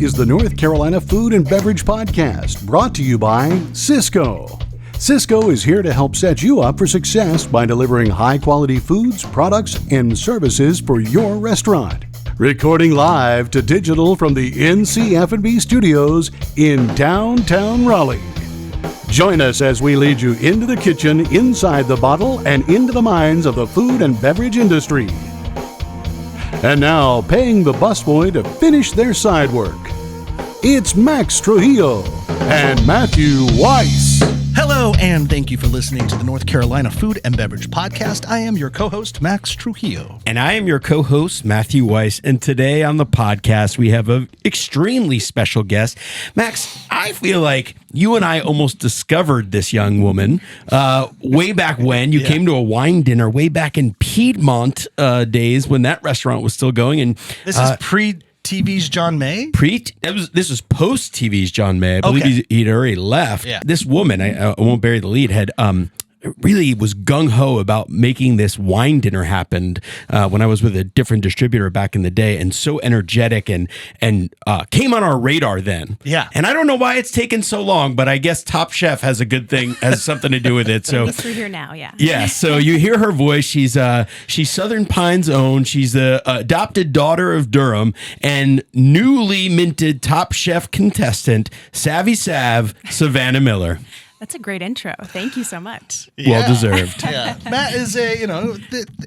is the North Carolina Food and Beverage Podcast, brought to you by Cisco. Cisco is here to help set you up for success by delivering high-quality foods, products, and services for your restaurant. Recording live to digital from the NCF&B studios in downtown Raleigh. Join us as we lead you into the kitchen, inside the bottle, and into the minds of the food and beverage industry. And now, paying the busboy to finish their side work, it's Max Trujillo and Matthew Weiss. Hello, and thank you for listening to the North Carolina Food and Beverage Podcast. I am your co-host, Max Trujillo. And I am your co-host, Matthew Weiss. And today on the podcast, we have an extremely special guest. Max, I feel like you and I almost discovered this young woman way back when. You came to a wine dinner way back in Piedmont days when that restaurant was still going. And this is TV's John May? This was post TV's John May. I believe he'd already left. Yeah. This woman, I won't bury the lead, had really was gung-ho about making this wine dinner happen when I was with a different distributor back in the day, and so energetic and came on our radar then. Yeah. And I don't know why it's taken so long, but I guess Top Chef has something to do with it. So I guess we're here now, yeah. Yeah, so you hear her voice. She's Southern Pines' own. She's the adopted daughter of Durham and newly minted Top Chef contestant, Savvy Sav, Savannah Miller. That's a great intro. Thank you so much. Well deserved. Yeah. Matt is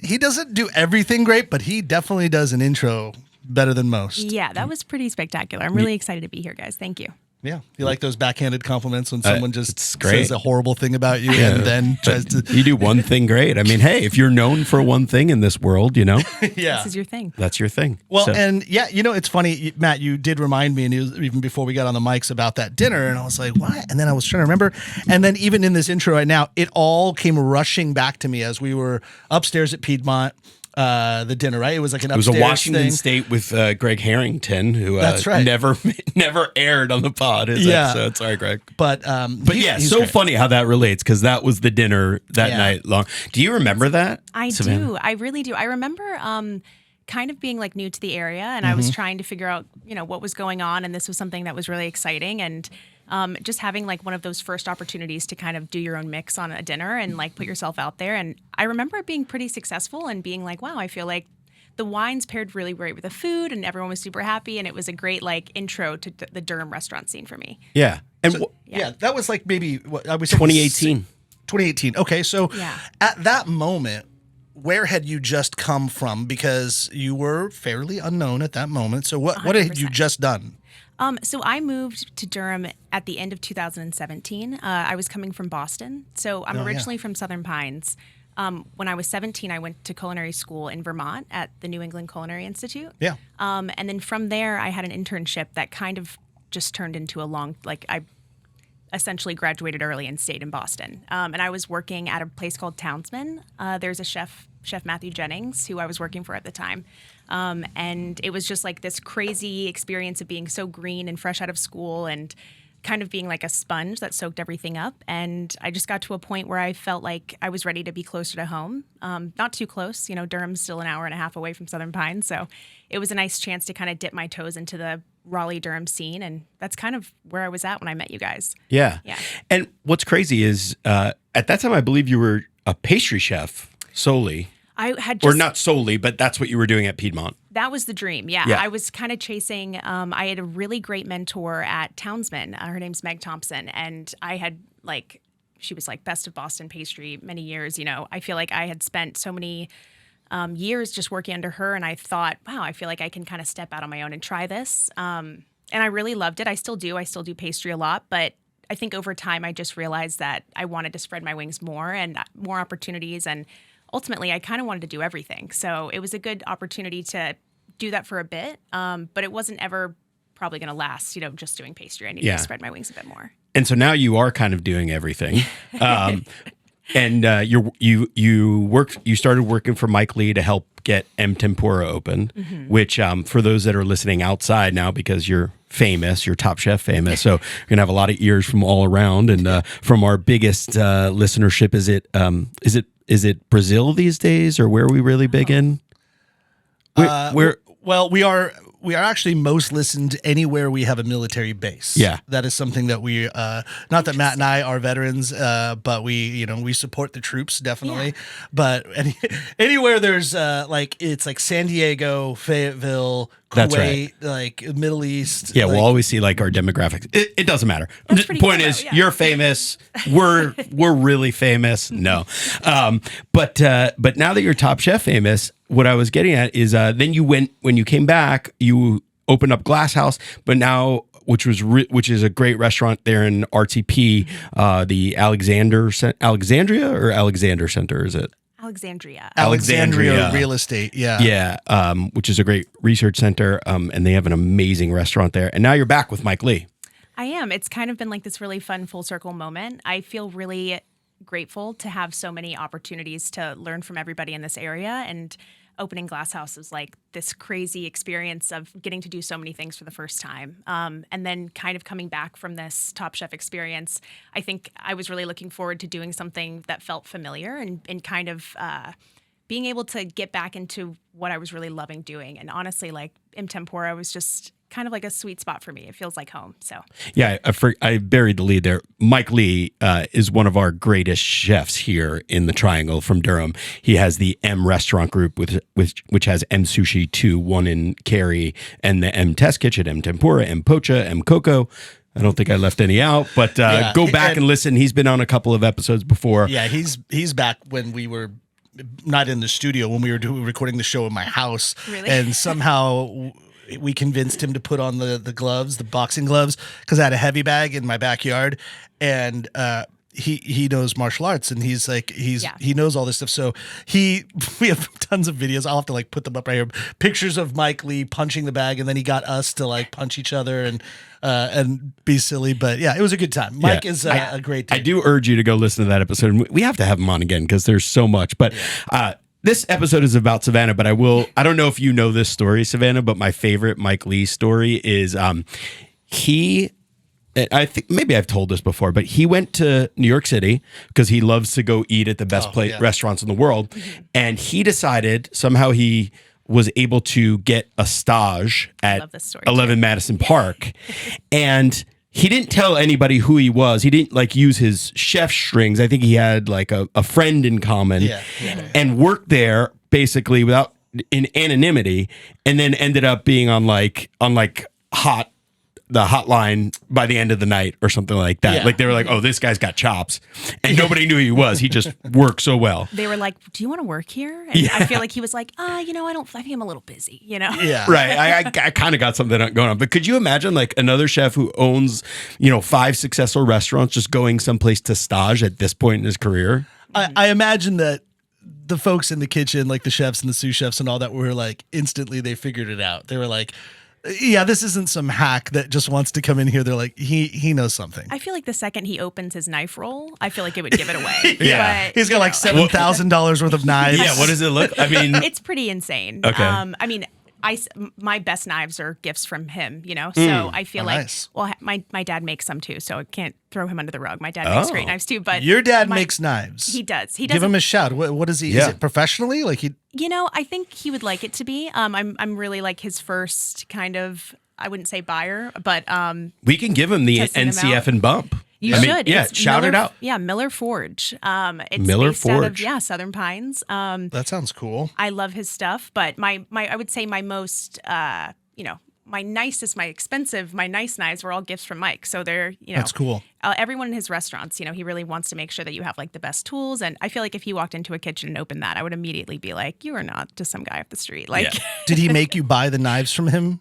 he doesn't do everything great, but he definitely does an intro better than most. Yeah, that was pretty spectacular. I'm really excited to be here, guys. Thank you. Yeah. You like those backhanded compliments when someone just great. says a horrible thing about you and then tries to... You do one thing great. I mean, hey, if you're known for one thing in this world, Yeah. This is your thing. That's your thing. Well, and yeah, it's funny, Matt, you did remind me, and it was even before we got on the mics, about that dinner, and I was like, what? And then I was trying to remember, and then even in this intro right now, it all came rushing back to me as we were upstairs at Piedmont, the dinner, right? It was like an upstairs It was a Washington thing. State with Greg Harrington, who That's right. never aired on the pod. His episode. Sorry, Greg. But he's so great. Funny how that relates, because that was the dinner that night long. Do you remember that? I Savannah? do. I really do. I remember kind of being like new to the area, and I was trying to figure out, what was going on, and this was something that was really exciting, and just having like one of those first opportunities to kind of do your own mix on a dinner and like put yourself out there. And I remember it being pretty successful and being like, wow, I feel like the wines paired really great with the food and everyone was super happy. And it was a great like intro to the Durham restaurant scene for me. Yeah. And that was like maybe I was 2018. 2018. Okay. So at that moment, where had you just come from? Because you were fairly unknown at that moment. So what had you just done? So I moved to Durham at the end of 2017. I was coming from Boston. So I'm originally from Southern Pines. When I was 17, I went to culinary school in Vermont at the New England Culinary Institute. Yeah. And then from there, I had an internship that kind of just turned into I essentially graduated early and stayed in Boston. And I was working at a place called Townsman. There's a Chef Matthew Jennings, who I was working for at the time. And it was just like this crazy experience of being so green and fresh out of school and kind of being like a sponge that soaked everything up. And I just got to a point where I felt like I was ready to be closer to home. Not too close. Durham's still an hour and a half away from Southern Pines. So it was a nice chance to kind of dip my toes into the Raleigh-Durham scene. And that's kind of where I was at when I met you guys. Yeah. And what's crazy is at that time, I believe you were a pastry chef solely. I had or not solely, but that's what you were doing at Piedmont. That was the dream. Yeah. I was kind of chasing. I had a really great mentor at Townsman. Her name's Meg Thompson. And I had she was like best of Boston pastry many years. I feel like I had spent so many years just working under her. And I thought, wow, I feel like I can kind of step out on my own and try this. And I really loved it. I still do pastry a lot. But I think over time, I just realized that I wanted to spread my wings more and more opportunities. And ultimately, I kind of wanted to do everything. So it was a good opportunity to do that for a bit, but it wasn't ever probably going to last, just doing pastry. I needed to spread my wings a bit more. And so now you are kind of doing everything. And you started working for Mike Lee to help get M Tempura open, which for those that are listening outside now, because you're famous, you're Top Chef famous, so you're gonna have a lot of ears from all around. And from our biggest listenership, is it Brazil these days, or where are we really big in? Well, we are we are actually most listened anywhere we have a military base. Yeah. That is something that we, not that Matt and I are veterans, but we support the troops definitely. Yeah. But anywhere there's it's like San Diego, Fayetteville, That's Kuwait, like Middle East. Yeah, we'll always see like our demographics. It doesn't matter. That's The pretty point cool, is, though, yeah. you're famous. We're really famous. No, but now that you're Top Chef famous, what I was getting at is then when you came back, you opened up Glass House, but now which is a great restaurant there in RTP, the Alexandria or Alexander Center, is it? Alexandria Real Estate, yeah, which is a great research center, and they have an amazing restaurant there. And now you're back with Mike Lee. I am. It's kind of been like this really fun full circle moment. I feel really grateful to have so many opportunities to learn from everybody in this area, and opening Glass House was like this crazy experience of getting to do so many things for the first time. And then kind of coming back from this Top Chef experience, I think I was really looking forward to doing something that felt familiar and kind of being able to get back into what I was really loving doing. And honestly, like tempura was just kind of like a sweet spot for me. It feels like home. So yeah, I buried the lead there. Mike Lee is one of our greatest chefs here in the Triangle from Durham. He has the M Restaurant Group, which has M Sushi 2, one in Cary, and the M Test Kitchen, M Tempura, M Pocha, M Coco. I don't think I left any out, but go back and listen. He's been on a couple of episodes before. Yeah, he's back when we were not in the studio, when we were recording the show in my house. Really? And somehow we convinced him to put on the gloves, the boxing gloves, because I had a heavy bag in my backyard, and he knows martial arts, and he knows all this stuff. So we have tons of videos. I'll have to like put them up right here. Pictures of Mike Lee punching the bag, and then he got us to like punch each other and be silly. But yeah, it was a good time. Mike is a great dude. I do urge you to go listen to that episode. We have to have him on again because there's so much. But this episode is about Savannah, but I don't know if you know this story, Savannah, but my favorite Mike Lee story is I think maybe I've told this before, but he went to New York City because he loves to go eat at the best restaurants in the world. And he decided somehow he was able to get a stage at 11 Madison Park. And he didn't tell anybody who he was. He didn't like use his chef strings. I think he had like a friend in common and worked there basically in anonymity, and then ended up being on the hotline by the end of the night or something like that. Like they were like, oh, this guy's got chops, and nobody knew who he was. He just worked so well. They were like, do you want to work here? And I feel like he was like, I think I'm a little busy, Yeah. Right. I kind of got something going on, but could you imagine like another chef who owns, 5 successful restaurants just going someplace to stage at this point in his career? I imagine that the folks in the kitchen, like the chefs and the sous chefs and all that, were like instantly they figured it out. They were like, yeah, this isn't some hack that just wants to come in here. They're like, he knows something. I feel like the second he opens his knife roll, I feel like it would give it away. Yeah. But, he's got like $7,000 worth of knives. Yeah, what does it look? I mean, it's pretty insane. Okay. My best knives are gifts from him, so I feel nice. Well, my dad makes some too, so I can't throw him under the rug. My dad makes great knives too, but your dad makes knives. He does. He Give him a shout. What is he? Yeah. Is it professionally? Like he? I think he would like it to be. I'm really like his first kind of, I wouldn't say buyer, but we can give him the NCF and bump. You should. Yeah, shout it out. Yeah, Miller Forge. It's Miller based Forge. out of, Southern Pines. That sounds cool. I love his stuff, but I would say my most, my nicest, my nice knives were all gifts from Mike. So they're, That's cool. Everyone in his restaurants, he really wants to make sure that you have like the best tools. And I feel like if he walked into a kitchen and opened that, I would immediately be like, you are not just some guy up the street. Like, Did he make you buy the knives from him?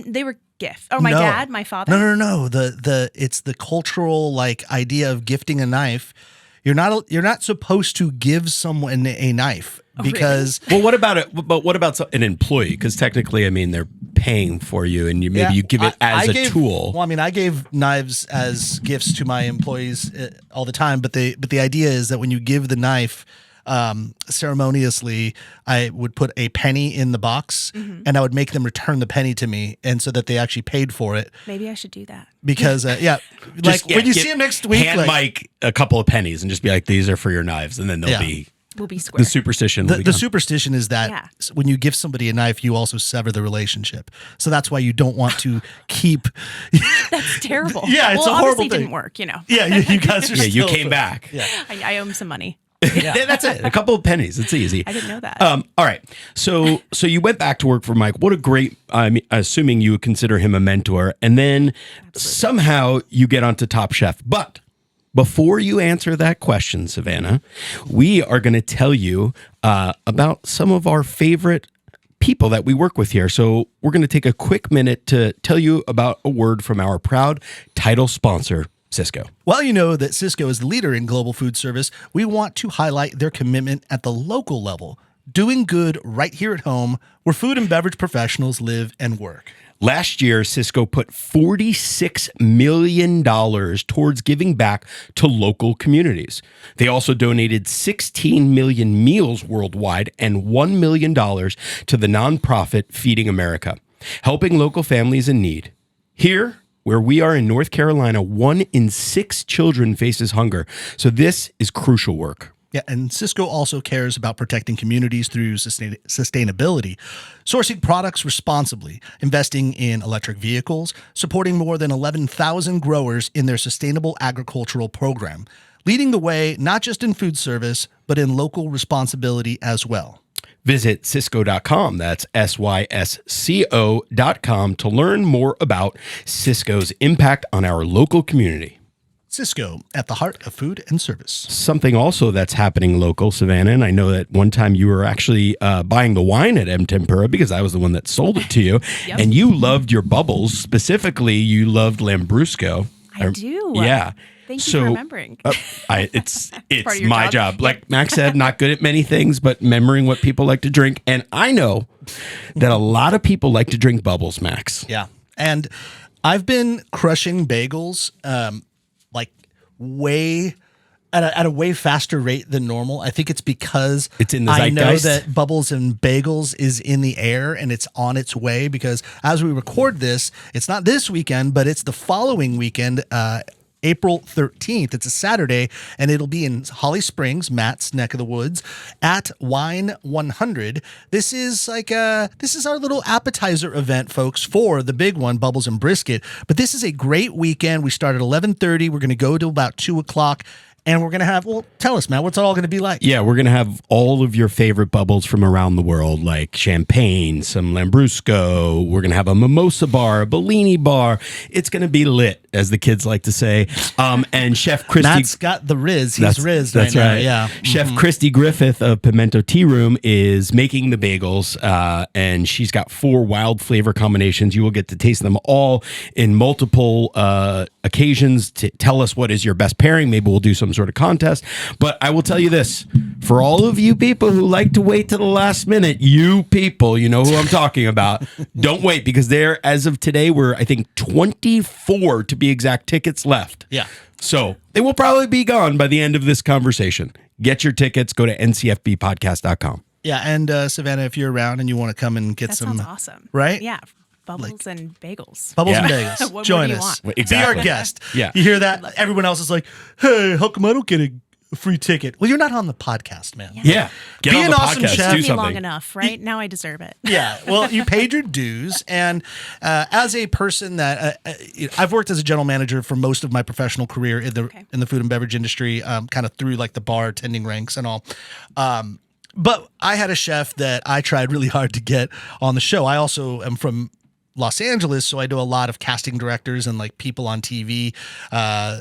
They were gift. Oh, my dad, my father. No. It's the cultural like idea of gifting a knife. You're not supposed to give someone a knife because. Really? Well, what about it? But what about an employee? Because technically, I mean, they're paying for you, and you give it as a tool. Well, I mean, I gave knives as gifts to my employees all the time, but the idea is that when you give the knife. Ceremoniously, I would put a penny in the box and I would make them return the penny to me, and so that they actually paid for it. Maybe I should do that. Because, when you see him next week, hand Mike a couple of pennies and just be like, these are for your knives, and then they'll be will be square. The superstition. will be The gone. superstition is that when you give somebody a knife, you also sever the relationship. So that's why you don't want to keep. That's terrible. Yeah, it's well, a horrible obviously thing. didn't work, you know. Yeah, you guys are Yeah, you still- came back. Yeah. I owe him some money. That's it. A couple of pennies. It's easy. I didn't know that. All right. So you went back to work for Mike. What a great, I'm assuming you would consider him a mentor. And then somehow you get onto Top Chef. But before you answer that question, Savannah, we are going to tell you about some of our favorite people that we work with here. So we're going to take a quick minute to tell you about a word from our proud title sponsor, Sysco. While you know that Sysco is the leader in global food service, we want to highlight their commitment at the local level, doing good right here at home where food and beverage professionals live and work. Last year, Sysco put $46 million towards giving back to local communities. They also donated 16 million meals worldwide and $1 million to the nonprofit Feeding America, helping local families in need. Here, where we are in North Carolina, 1 in 6 children faces hunger. So this is crucial work. Yeah, and Sysco also cares about protecting communities through sustainability, sourcing products responsibly, investing in electric vehicles, supporting more than 11,000 growers in their sustainable agricultural program, leading the way not just in food service, but in local responsibility as well. Visit Sysco.com, that's SYSCO.com, to learn more about Sysco's impact on our local community. Sysco, at the heart of food and service. Something also that's happening local, Savannah, and I know that one time you were actually buying the wine at M. Tempura because I was the one that sold it to you, Yep. and you loved your bubbles. Specifically, you loved Lambrusco. I do. Yeah. Thank you for remembering. It's part of your my job. job. Like Max said, not good at many things, but remembering what people like to drink. And I know that a lot of people like to drink bubbles, Max. Yeah. And I've been crushing bagels like way at a way faster rate than normal. I think it's because It's in the I know zeitgeist. that bubbles and bagels is in the air and it's on its way, because as we record this, it's not this weekend, but it's the following weekend, April 13th. It's a Saturday, and it'll be in Holly Springs, Matt's neck of the woods, at Wine 100. This is our little appetizer event, folks, for the big one, Bubbles and Brisket. But this is a great weekend. We start at 11:30. We're going to go to about 2 o'clock. And we're going to have, well, tell us, Matt, what's it all going to be like? Yeah, we're going to have all of your favorite bubbles from around the world, like champagne, some Lambrusco. We're going to have a mimosa bar, a Bellini bar. It's going to be lit, as the kids like to say. And Chef Christy... Matt's got the Riz. He's Riz That's right now. right. Yeah. Chef Christy Griffith of Pimento Tea Room is making the bagels, and she's got 4 wild flavor combinations. You will get to taste them all in multiple occasions to tell us what is your best pairing. Maybe we'll do some sort of contest. But I will tell you this, for all of you people who like to wait to the last minute, you people, you know who I'm talking about, don't wait, because there, as of today, we're, I think, 24 to be exact tickets left. Yeah. So they will probably be gone by the end of this conversation. Get your tickets. Go to ncfbpodcast.com. Yeah. And Savannah, if you're around and you want to come and get That some. sounds awesome. Right? Yeah. Bubbles and bagels. Bubbles and Yeah. bagels. What more Join do you us. want? Be Exactly. our guest. Yeah. You hear that? Everyone else is like, hey, how come I don't get a free ticket? Well, you're not on the podcast, man. Yeah. Get Be on an the awesome podcast. chef. Do Took me long something. enough, right? Now I deserve it. Yeah, well, you paid your dues, and as a person that I've worked as a general manager for most of my professional career in the food and beverage industry, kind of through like the bartending ranks and all. But I had a chef that I tried really hard to get on the show. I also am from Los Angeles, so I know a lot of casting directors and like people on TV.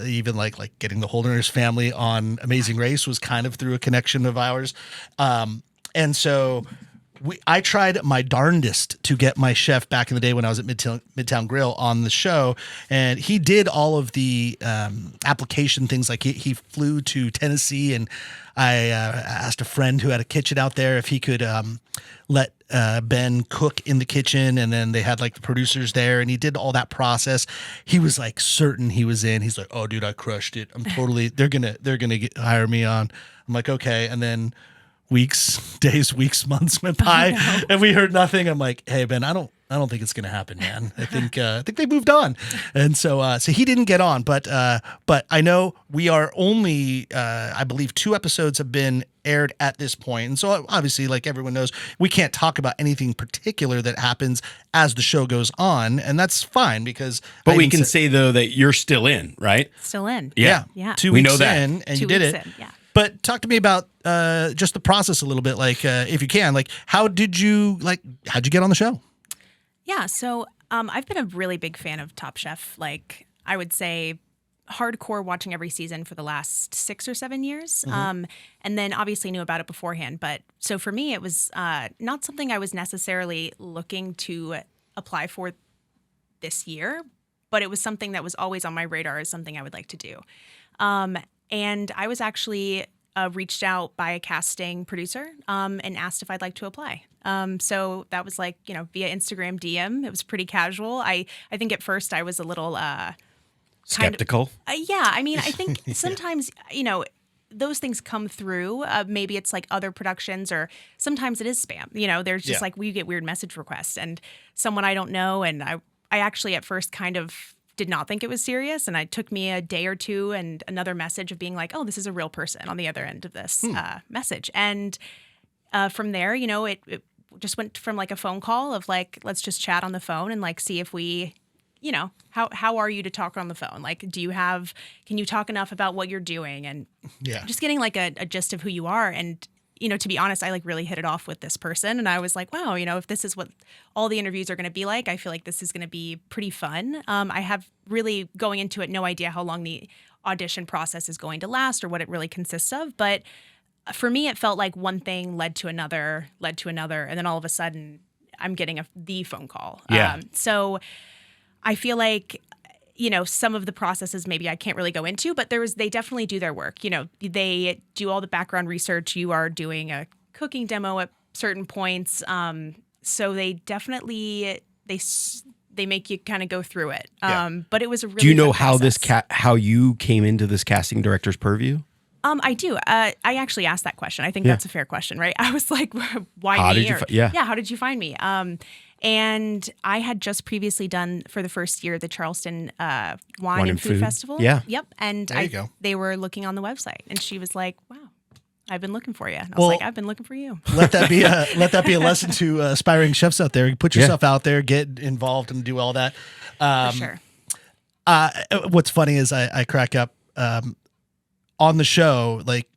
Even like getting the Holderness family on Amazing Race was kind of through a connection of ours. And so I tried my darndest to get my chef back in the day when I was at Midtown Grill on the show, and he did all of the application things. Like he flew to Tennessee, and I asked a friend who had a kitchen out there if he could let Ben cook in the kitchen, and then they had like the producers there, and he did all that process. He was like certain he was in. He's like, "Oh, dude, I crushed it. I'm totally. They're gonna hire me on." I'm like, "Okay," and then weeks, months went by, and we heard nothing. I'm like, "Hey, Ben, I don't I don't think it's going to happen, man. I think they moved on, and so he didn't get on. But I know we are only, I believe, 2 episodes have been aired at this point, and so obviously, like everyone knows, we can't talk about anything particular that happens as the show goes on, and that's fine because. But we can say though that you're still in, right? Still in. Yeah. 2 weeks know that. in, and 2 you did weeks it. in, yeah. But talk to me about just the process a little bit, like if you can, like how'd you get on the show? Yeah, so I've been a really big fan of Top Chef. Like I would say, hardcore watching every season for the last 6 or 7 years, and then obviously knew about it beforehand. But so for me, it was not something I was necessarily looking to apply for this year, but it was something that was always on my radar as something I would like to do. And I was actually reached out by a casting producer and asked if I'd like to apply. So that was like, via Instagram DM. It was pretty casual. I think at first I was a little Skeptical. Yeah. I mean, I think sometimes, those things come through. Maybe it's like other productions, or sometimes it is spam. There's just like we get weird message requests and someone I don't know. And I actually at first kind of did not think it was serious. And it took me a day or two and another message of being like, oh, this is a real person on the other end of this message. And from there, it just went from like a phone call of like, let's just chat on the phone and like see if we, how are you to talk on the phone? Like, can you talk enough about what you're doing? And just getting like a gist of who you are. And, to be honest, I like really hit it off with this person. And I was like, wow, if this is what all the interviews are going to be like, I feel like this is going to be pretty fun. I have really, going into it, no idea how long the audition process is going to last or what it really consists of. But for me, it felt like one thing led to another. And then all of a sudden I'm getting the phone call. Yeah. So I feel like, some of the processes maybe I can't really go into, but they definitely do their work. They do all the background research. You are doing a cooking demo at certain points. So they definitely, they make you kind of go through it. But it was a really Do you know fun how process. how you came into this casting director's purview? I do. I actually asked that question. I think that's a fair question, right? I was like, why How me? did you how did you find me? And I had just previously done, for the first year, the Charleston Wine and Food Festival. Yeah. Yep. And There you go. They were looking on the website, and she was like, wow, I've been looking for you. And I was like, I've been looking for you. Let that be a lesson to aspiring chefs out there. Put yourself out there, get involved, and do all that. For sure. What's funny is I crack up on the show, like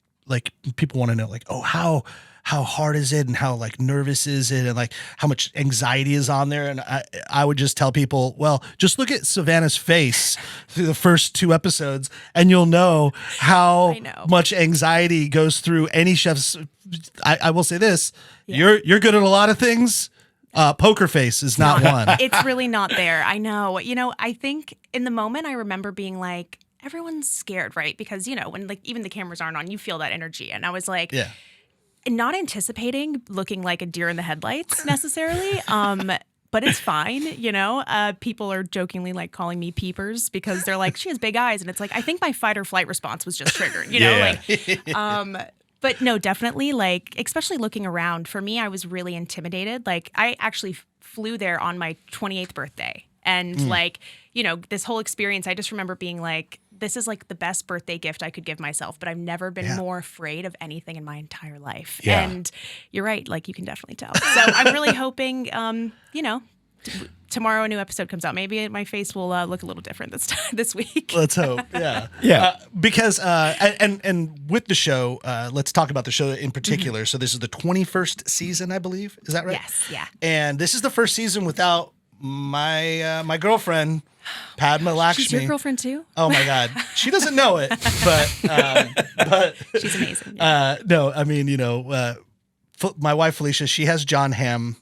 people want to know, like, oh, how hard is it, and how like nervous is it, and like how much anxiety is on there. And I would just tell people, well, just look at Savannah's face through the first 2 episodes, and you'll know how much anxiety goes through any chef's. I will say this: you're good at a lot of things. Poker face is not one. It's really not there. I know. I think in the moment I remember being like, everyone's scared, right? Because, when like even the cameras aren't on, you feel that energy. And I was like, not anticipating looking like a deer in the headlights necessarily. But it's fine. People are jokingly like calling me peepers because they're like, she has big eyes. And it's like, I think my fight or flight response was just triggered, But no, definitely, like, especially looking around, for me, I was really intimidated. Like, I actually flew there on my 28th birthday. And this whole experience, I just remember being like, this is like the best birthday gift I could give myself. But I've never been more afraid of anything in my entire life. Yeah. And you're right. Like, you can definitely tell. So I'm really hoping, tomorrow a new episode comes out. Maybe my face will look a little different this week. Let's hope. Yeah. Because and with the show, let's talk about the show in particular. So this is the 21st season, I believe. Is that right? Yes. Yeah. And this is the first season without my girlfriend, Padma Lakshmi. She's your girlfriend too? Oh my God, she doesn't know it, but she's amazing. Yeah. No, I mean, my wife Felicia, she has John Hamm.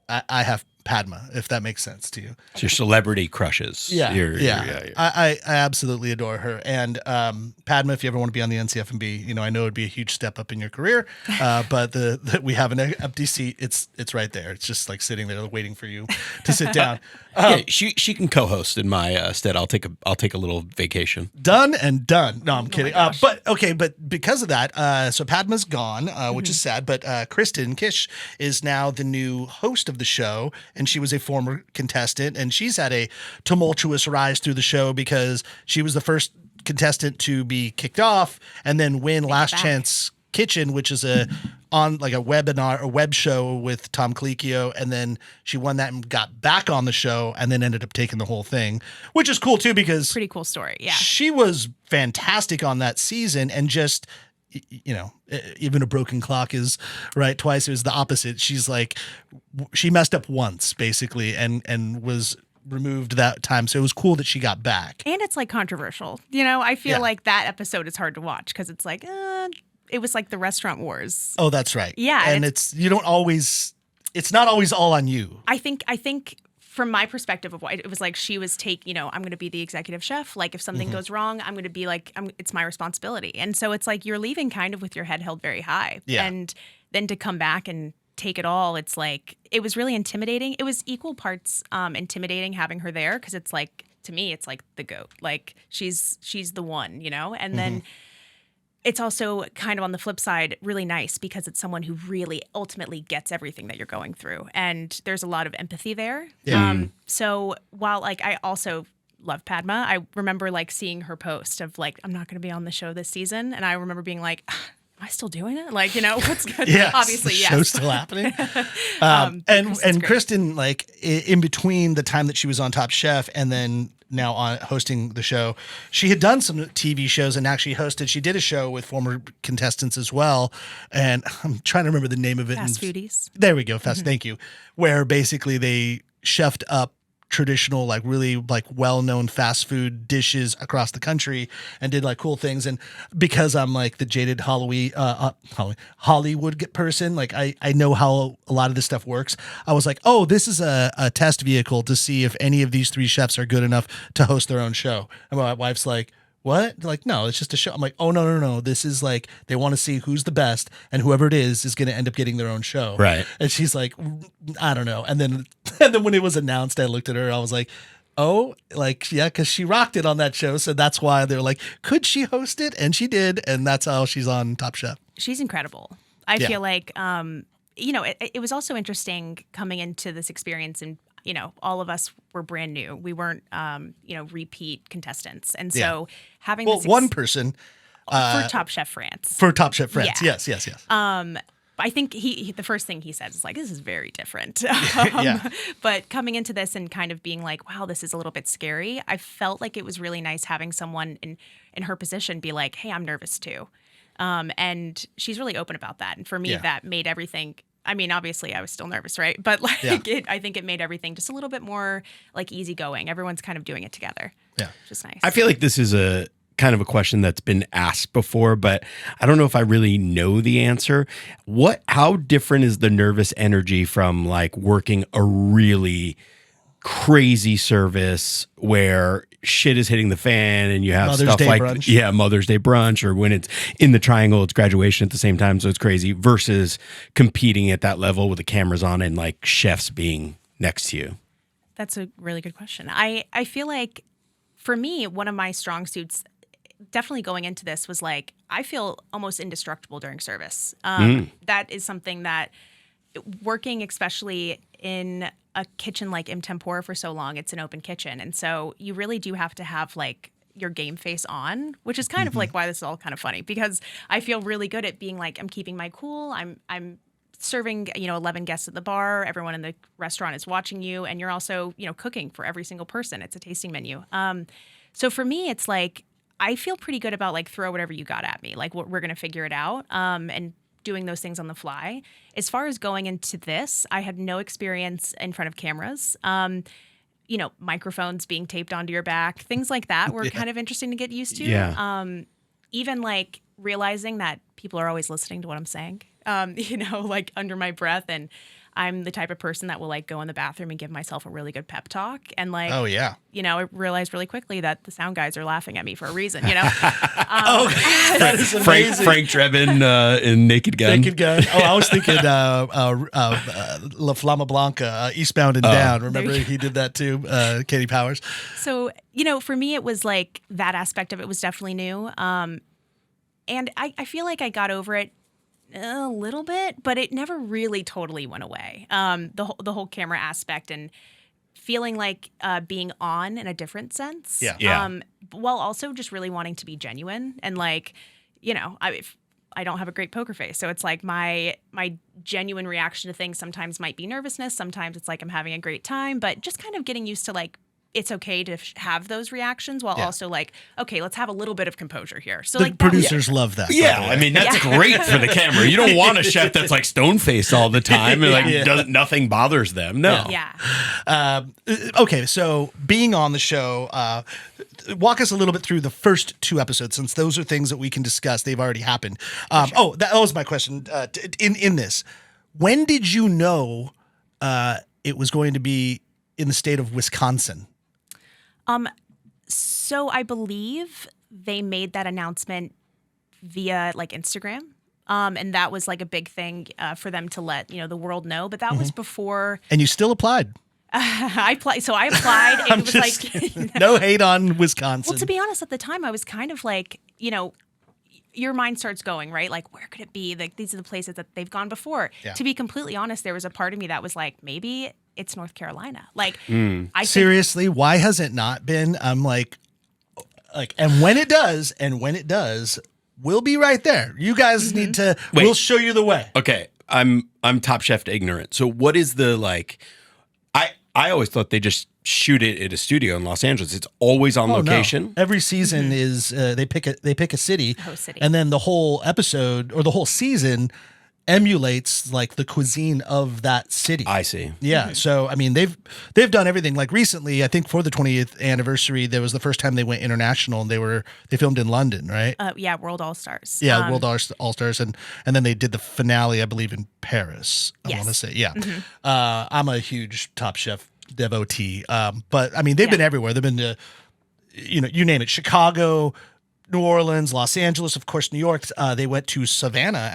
I have Padma, if that makes sense to you. It's your celebrity crushes. Yeah. I absolutely adore her. And Padma, if you ever want to be on the NCF&B, I know it'd be a huge step up in your career. But we have an empty seat. It's right there. It's just like sitting there waiting for you to sit down. She can co-host in my stead. I'll take a little vacation. Done and done. No, I'm kidding. But because of that, so Padma's gone, which is sad. But Kristen Kish is now the new host of the show. and she was a former contestant, and she's had a tumultuous rise through the show because she was the first contestant to be kicked off and then win Last Chance Kitchen, which is a webinar, a web show with Tom Colicchio, and then she won that and got back on the show and then ended up taking the whole thing, which is cool too because pretty cool story. Yeah, she was fantastic on that season, and just even a broken clock is right twice. It was the opposite. She's like, she messed up once basically, and was removed that time, so it was cool that she got back. And it's like controversial, I feel like that episode is hard to watch because it's like it was like the restaurant wars. Oh, that's right. Yeah, and it's not always all on you. I think from my perspective of why it was like she was I'm going to be the executive chef. Like if something goes wrong, I'm going to be like, it's my responsibility. And so it's like you're leaving kind of with your head held very high. Yeah. And then to come back and take it all, it's like, it was really intimidating. It was equal parts intimidating having her there because it's like, to me, it's like the GOAT. Like she's the one, and then it's also kind of on the flip side really nice because it's someone who really ultimately gets everything that you're going through. And there's a lot of empathy there. Yeah. So while like I also love Padma, I remember like seeing her post of like, I'm not going to be on the show this season. And I remember being like, am I still doing it? Like, what's good? Yeah, Obviously, the yes. show's still happening. And Kristen, like in between the time that she was on Top Chef and then now on hosting the show, she had done some TV shows and actually hosted. She did a show with former contestants as well, and I'm trying to remember the name of it. Fast Foodies. There we go. Fast. Thank you. Where basically they chefed up traditional, like really like well-known fast food dishes across the country and did like cool things. And because I'm like the jaded Hollywood person, like I know how a lot of this stuff works. I was like, oh, this is a test vehicle to see if any of these three chefs are good enough to host their own show. And my wife's like, what? They're like, no, it's just a show. I'm like, oh, no. This is like, they want to see who's the best, and whoever it is going to end up getting their own show. Right. And she's like, I don't know. And then when it was announced, I looked at her, I was like, oh, like, yeah, because she rocked it on that show. So that's why they're like, could she host it? And she did. And that's how she's on Top Chef. She's incredible. I feel like, it was also interesting coming into this experience, and all of us were brand new. We weren't, repeat contestants. And so having this one person for Top Chef France. For Top Chef France. Yeah. Yes. I think he the first thing he says is like, this is very different. Yeah. But coming into this and kind of being like, wow, this is a little bit scary. I felt like it was really nice having someone in her position be like, hey, I'm nervous too. And she's really open about that. And for me, that made everything, I mean, obviously I was still nervous, right? But like, I think it made everything just a little bit more like easygoing. Everyone's kind of doing it together. Yeah. Which is nice. I feel like this is a kind of a question that's been asked before, but I don't know if I really know the answer. How different is the nervous energy from like working a really crazy service where shit is hitting the fan and you have Mother's stuff Day like brunch. Mother's Day brunch, or when it's in the triangle, it's graduation at the same time, so it's crazy, versus competing at that level with the cameras on and like chefs being next to you? That's a really good question. I feel like for me, one of my strong suits definitely going into this was like, I feel almost indestructible during service. That is something that working, especially in a kitchen like M Tempura for so long, it's an open kitchen. And so you really do have to have like your game face on, which is kind of like why this is all kind of funny, because I feel really good at being like, I'm keeping my cool. I'm serving, 11 guests at the bar. Everyone in the restaurant is watching you. And you're also, cooking for every single person. It's a tasting menu. So for me, it's like, I feel pretty good about like, throw whatever you got at me. Like we're going to figure it out. And doing those things on the fly. As far as going into this, I had no experience in front of cameras. Microphones being taped onto your back, things like that were kind of interesting to get used to. Yeah. Even like realizing that people are always listening to what I'm saying, like under my breath. And I'm the type of person that will like go in the bathroom and give myself a really good pep talk. And like, oh yeah, I realized really quickly that the sound guys are laughing at me for a reason, that is amazing. Frank Drebin in Naked Gun. Naked Gun. Oh, I was thinking La Flama Blanca, Eastbound and Down. Remember he did that too, Katie Powers. So, for me, it was like that aspect of it was definitely new. And I feel like I got over it a little bit, but it never really totally went away. The whole camera aspect and feeling like being on in a different sense. Yeah. While also just really wanting to be genuine and like, I don't have a great poker face. So it's like my genuine reaction to things sometimes might be nervousness. Sometimes it's like I'm having a great time, but just kind of getting used to like, it's okay to have those reactions while also like, okay, let's have a little bit of composure here. So The like producers love that. Yeah, I mean that's great for the camera. You don't want a chef that's like stone faced all the time and like nothing bothers them. No. Yeah. Okay, so being on the show, walk us a little bit through the first 2 episodes, since those are things that we can discuss. They've already happened. Oh, that was my question. In this, when did you know it was going to be in the state of Wisconsin? So I believe they made that announcement via like Instagram. And that was like a big thing for them to let, the world know. But that was before. And you still applied. I applied. And it was like no hate on Wisconsin. Well, to be honest, at the time I was kind of like, your mind starts going, right? Like, where could it be? Like, these are the places that they've gone before. Yeah. To be completely honest, there was a part of me that was like, maybe it's North Carolina. Like, seriously, why has it not been? I'm like, and when it does, we'll be right there. You guys need to. We'll show you the way. Okay, I'm Top Chef ignorant. So what is the like? I always thought they just shoot it at a studio in Los Angeles. It's always on location. No. Every season is they pick a city, host city, and then the whole episode or the whole season emulates like the cuisine of that city. I see. Yeah. So I mean they've done everything. Like recently, I think for the 20th anniversary, there was the first time they went international and they filmed in London, right? Yeah, World All Stars. Yeah, World All Stars, and then they did the finale, I believe, in Paris. I want to say, yeah. I'm a huge Top Chef devotee, but I mean they've been everywhere. They've been to, you name it, Chicago, New Orleans, Los Angeles, of course, New York. They went to Savannah.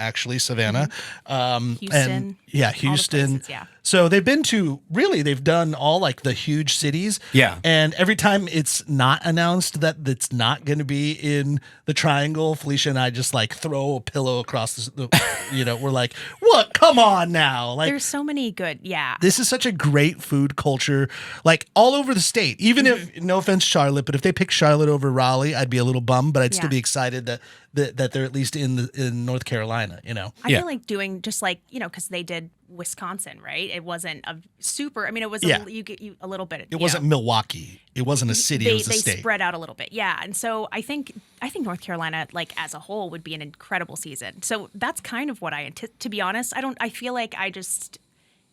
Houston. And Houston. Places, yeah. So they've done all like the huge cities. Yeah. And every time it's not announced that it's not going to be in the Triangle, Felicia and I just like throw a pillow across the we're like, what? Come on now. Like, there's so many good. Yeah. This is such a great food culture, like all over the state. Even if, no offense, Charlotte, but if they pick Charlotte over Raleigh, I'd be a little bummed, but I'd still be excited that they're at least in North Carolina, I feel like doing just like, because they did Wisconsin, right? It wasn't a super, it was you get you a little bit. It wasn't Milwaukee. It wasn't a city, it was a state. They spread out a little bit. Yeah. And so I think North Carolina, like as a whole, would be an incredible season. So that's kind of what to be honest, I feel like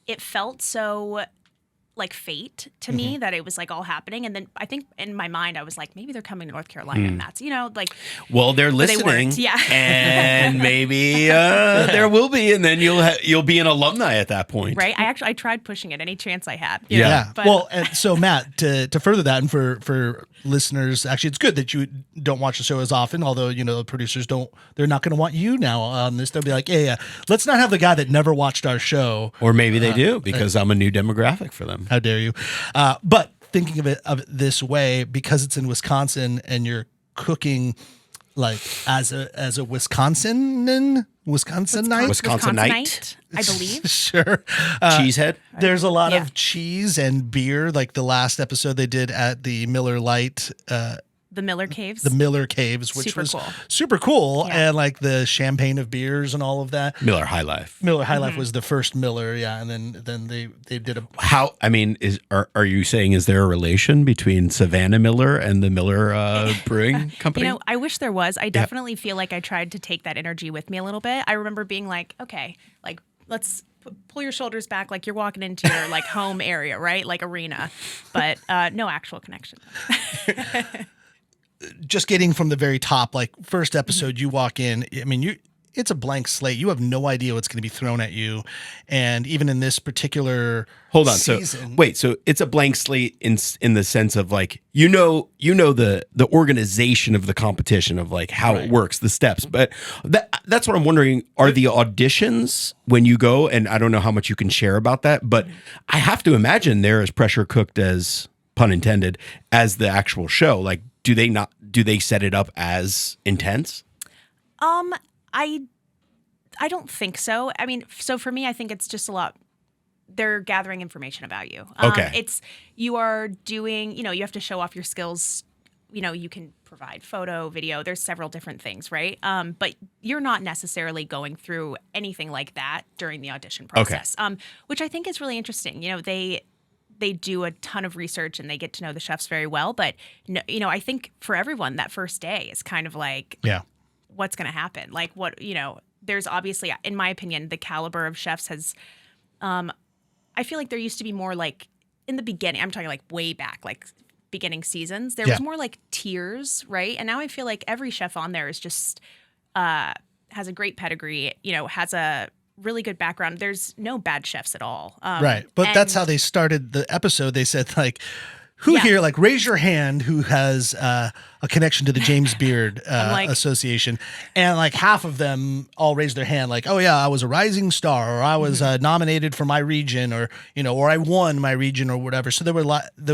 it felt so like fate to me that it was like all happening. And then I think in my mind, I was like, maybe they're coming to North Carolina and that's, well, they're listening and maybe there will be, and then you'll be an alumni at that point. Right. I tried pushing it any chance I had. Yeah. Well, and so Matt, to further that, and for listeners, actually, it's good that you don't watch the show as often, although, the producers they're not going to want you now on this. They'll be like, yeah, let's not have the guy that never watched our show. Or maybe they do, because I'm a new demographic for them. How dare you? But thinking of it this way, because it's in Wisconsin and you're cooking like as a Wisconsinite, I believe. Sure. Cheesehead. There's a lot of cheese and beer. Like the last episode they did at the Miller Lite. The Miller Caves. The Miller Caves, which was super cool. Yeah. And like the champagne of beers and all of that. Miller High Life. Miller High Life was the first Miller, yeah. And then they did a... Are you saying, is there a relation between Savannah Miller and the Miller Brewing Company? I wish there was. I definitely feel like I tried to take that energy with me a little bit. I remember being like, okay, like let's... pull your shoulders back like you're walking into your like home area, right? Like arena, but no actual connection. Just getting from the very top, like first episode, you walk in, it's a blank slate. You have no idea what's going to be thrown at you. And even in this particular season, so it's a blank slate in the sense of like, the organization of the competition of like how it works, the steps. But that's what I'm wondering, are the auditions when you go, and I don't know how much you can share about that, but I have to imagine they're as pressure cooked as, pun intended, as the actual show. Like, do they set it up as intense? I don't think so. I mean, so for me, I think it's just a lot. They're gathering information about you. Okay. You are doing, you have to show off your skills. You can provide photo, video. There's several different things, right? But you're not necessarily going through anything like that during the audition process, which I think is really interesting. They do a ton of research and they get to know the chefs very well. But, I think for everyone, that first day is kind of like, what's going to happen? Like there's obviously, in my opinion, the caliber of chefs has, I feel like there used to be more like in the beginning, I'm talking like way back, like beginning seasons, there was more like tiers, right? And now I feel like every chef on there is just, has a great pedigree, has a really good background. There's no bad chefs at all. Right. But that's how they started the episode. They said like, who here, like, raise your hand who has a connection to the James Beard Association. And like half of them all raised their hand like, oh yeah, I was a rising star, or I was nominated for my region, or, or I won my region or whatever. So there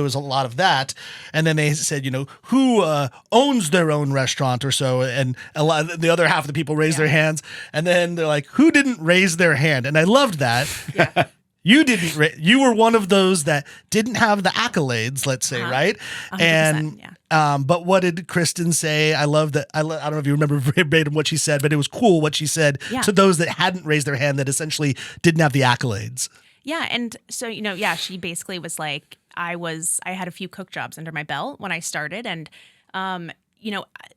was a lot of that. And then they said, who owns their own restaurant or so. And the other half of the people raised their hands. And then they're like, who didn't raise their hand? And I loved that. Yeah. You didn't. You were one of those that didn't have the accolades, let's say, right? 100%, And but what did Kristen say? I love that. I don't know if you remember verbatim what she said, but it was cool what she said to those that hadn't raised their hand, that essentially didn't have the accolades. Yeah, and so she basically was like, I had a few cook jobs under my belt when I started, and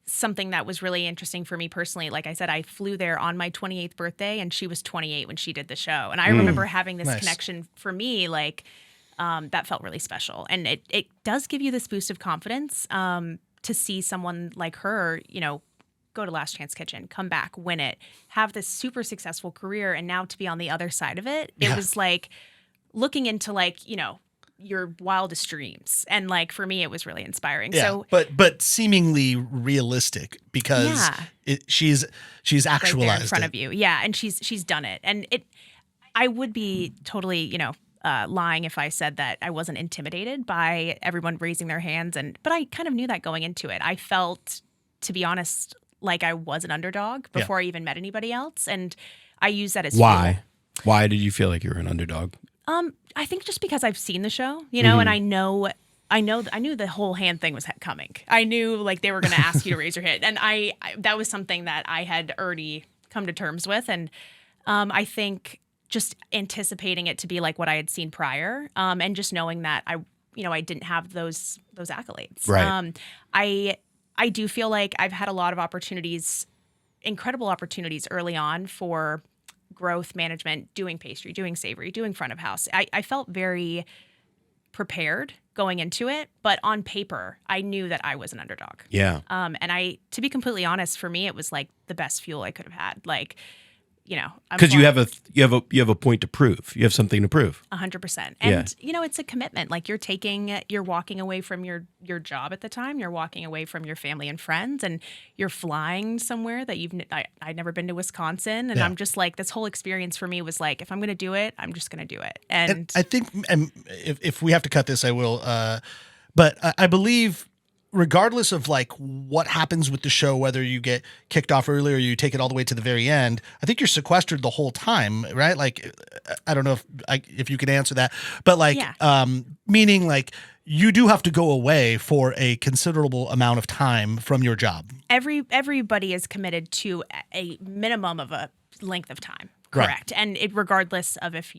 something that was really interesting for me personally, like I said, I flew there on my 28th birthday and she was 28 when she did the show. And I remember having this connection for me, like that felt really special. And it does give you this boost of confidence to see someone like her, go to Last Chance Kitchen, come back, win it, have this super successful career. And now to be on the other side of it, it was like looking into like, your wildest dreams, and like for me it was really inspiring. So but seemingly realistic, because she's actualized right there in front it. of you, and she's done it. And I would be totally lying if I said that I wasn't intimidated by everyone raising their hands, but I kind of knew that going into it. I felt, to be honest, like I was an underdog before I even met anybody else, and I use that as why did you feel like you were an underdog? I think just because I've seen the show, and I knew the whole hand thing was coming. I knew like they were going to ask you to raise your hand, and I that was something that I had already come to terms with, and I think just anticipating it to be like what I had seen prior, and just knowing that I didn't have those accolades. Right. I do feel like I've had a lot of opportunities, incredible opportunities early on for growth management, doing pastry, doing savory, doing front of house. I felt very prepared going into it, but on paper, I knew that I was an underdog. Yeah. And to be completely honest, for me, it was like the best fuel I could have had. Like, because you have a point to prove. You have something to prove. 100%. And it's a commitment. Like you're walking away from your job at the time. You're walking away from your family and friends, and you're flying somewhere that I'd never been to, Wisconsin. And I'm just like, this whole experience for me was like, if I'm going to do it, I'm just going to do it. And I think, and if we have to cut this, I will. But I believe, regardless of like what happens with the show, whether you get kicked off early or you take it all the way to the very end, I think you're sequestered the whole time, right? Like, I don't know if you can answer that, but like, meaning like you do have to go away for a considerable amount of time from your job. Everybody is committed to a minimum of a length of time. Correct. Right. And regardless of if,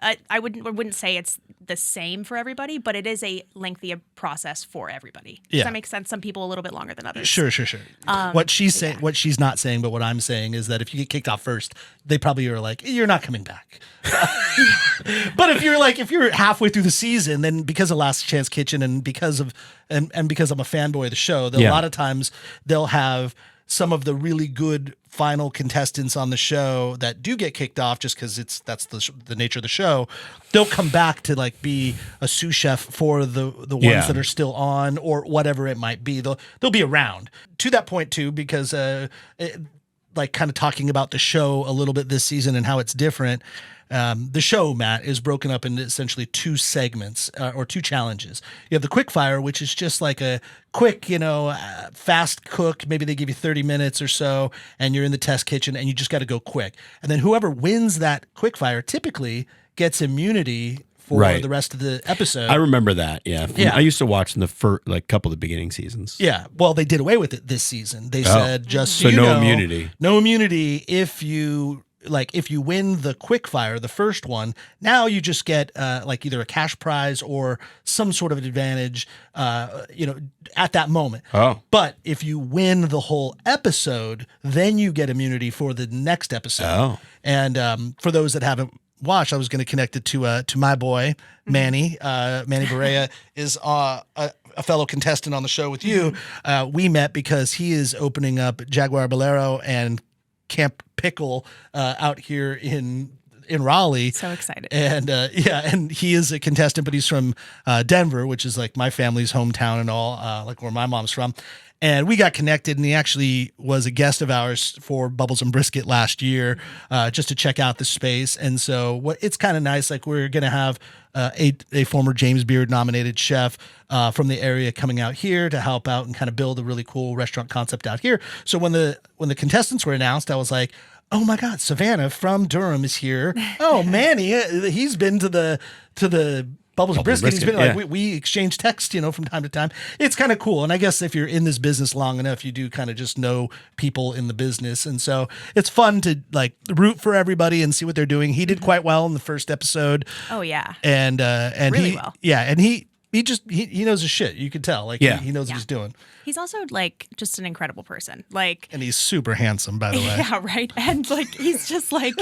I wouldn't say it's the same for everybody, but it is a lengthy process for everybody. Does that make sense? Some people a little bit longer than others. Sure. What she's saying, what she's not saying, but what I'm saying is that if you get kicked off first, they probably are like, you're not coming back. But if you're halfway through the season, then because of Last Chance Kitchen and because I'm a fanboy of the show, a lot of times they'll have some of the really good final contestants on the show that do get kicked off just because that's the nature of the show. They'll come back to like be a sous chef for the ones that are still on, or whatever it might be. They'll be around to that point too, because like kind of talking about the show a little bit this season and how it's different. The show, Matt, is broken up into essentially 2 segments or 2 challenges. You have the quick fire, which is just like a quick, fast cook. Maybe they give you 30 minutes or so, and you're in the test kitchen, and you just got to go quick. And then whoever wins that quick fire typically gets immunity for the rest of the episode. I remember that. Yeah. Yeah. I used to watch in the first, couple of the beginning seasons. Yeah. Well, they did away with it this season. They said just so no immunity. No immunity if you win the quick fire, the first one. Now you just get either a cash prize or some sort of an advantage, at that moment. Oh. But if you win the whole episode, then you get immunity for the next episode. Oh. And for those that haven't watched, I was going to connect it to my boy Manny. Manny Barea is a fellow contestant on the show with you. We met because he is opening up Jaguar Bolero and Camp Pickle out here in Raleigh. So excited. And and he is a contestant, but he's from Denver, which is like my family's hometown and all, like where my mom's from. And we got connected, and he actually was a guest of ours for Bubbles and Brisket last year, just to check out the space. And so it's kind of nice. Like, we're going to have a former James Beard nominated chef from the area coming out here to help out and kind of build a really cool restaurant concept out here. So when the contestants were announced, I was like, oh my God, Savannah from Durham is here. Oh, Manny, he's been to the Bubbles and Brisket. He's been like, we exchange text, from time to time. It's kind of cool. And I guess if you're in this business long enough, you do kind of just know people in the business. And so it's fun to like root for everybody and see what they're doing. He did quite well in the first episode. Oh yeah. And really well. Yeah. And he knows his shit. You can tell. Like, he knows what he's doing. He's also like just an incredible person. And he's super handsome, by the way. Yeah, right. And like he's just like